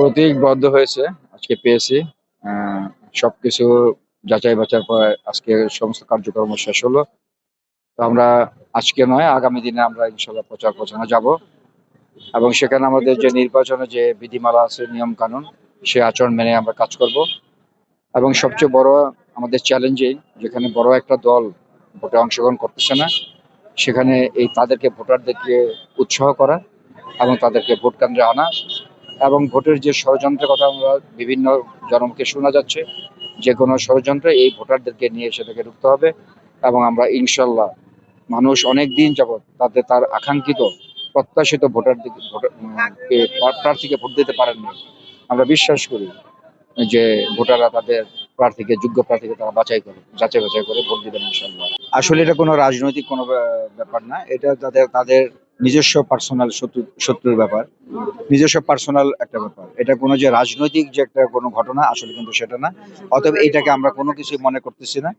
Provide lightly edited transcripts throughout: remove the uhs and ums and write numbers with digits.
প্রতীকবদ্ধ হয়েছে, আজকে পেয়েছি। সবকিছু যাচাই বাছার পর আজকে সমস্ত কার্যক্রম শেষ হলো। তো আমরা আজকে নয়, আগামী দিনে আমরা ইনশাল্লাহ প্রচার প্রচারণা যাব এবং সেখানে আমাদের যে নির্বাচনে যে বিধিমালা আছে, নিয়ম কানুন, সে আচরণ মেনে আমরা কাজ করব। এবং সবচেয়ে বড় আমাদের চ্যালেঞ্জিং, যেখানে বড় একটা দল ভোটে অংশগ্রহণ করতেছে না, সেখানে তাদেরকে ভোটারদেরকে উৎসাহ করা এবং তাদেরকে ভোট কেন্দ্রে আনা। এবং ভোটের যে ষড়যন্ত্রের কথা আমরা বিভিন্ন জনমুখে শোনা যাচ্ছে, যে কোনো ষড়যন্ত্রে এই ভোটারদেরকে নিয়ে সেটাকে রুখতে হবে। এবং আমরা ইনশাল্লাহ, মানুষ অনেক দিন যাবৎ তার আকাঙ্ক্ষিত প্রত্যাশিত প্রার্থীকে ভোট দিতে পারেননি। আমরা বিশ্বাস করি যে ভোটাররা তাদের প্রার্থীকে, যোগ্য প্রার্থীকে তারা যাচাই বাছাই করে ভোট দিবেন ইনশাল্লাহ। আসলে এটা কোনো রাজনৈতিক কোনো ব্যাপার না, এটা তাদের নিজস্ব পার্সোনাল শত্রুর ব্যাপার, নিজস্ব পার্সোনাল একটা ব্যাপার। এটা কোনো যে রাজনৈতিক যে একটা কোনো ঘটনা, আসলে কিন্তু সেটা না। অতএব এটাকে আমরা কোনো কিছু মনে করতেছি না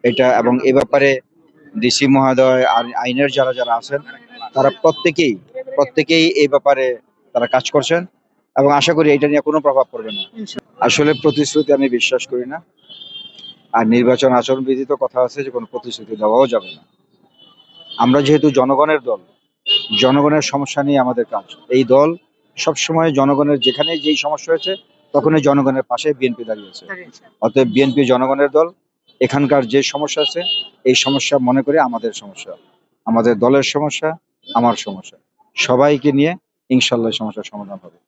এটা। এবং এ ব্যাপারে ডিসি মহোদয় আর আইনের যারা যারা আছেন, তারা প্রত্যেকেই এই ব্যাপারে তারা কাজ করছেন এবং আশা করি এটা নিয়ে কোনো প্রভাব পড়বে না। আসলে প্রতিশ্রুতি আমি বিশ্বাস করি না। আর নির্বাচন আচরণবিধিতে কথা আছে যে কোনো প্রতিশ্রুতি দেওয়াও যাবে না। আমরা যেহেতু জনগণের দল, জনগণের সমস্যা নিয়ে আমাদের কাজ। এই দল সবসময় জনগণের যেখানে যেই সমস্যা হয়েছে, তখনই জনগণের পাশে বিএনপি দাঁড়িয়েছে। অতএব বিএনপি জনগণের দল। এখানকার যে সমস্যা আছে, এই সমস্যা মনে করে আমাদের সমস্যা, আমাদের দলের সমস্যা, আমার সমস্যা, সবাইকে নিয়ে ইনশাল্লাহ সমস্যার সমাধান হবে।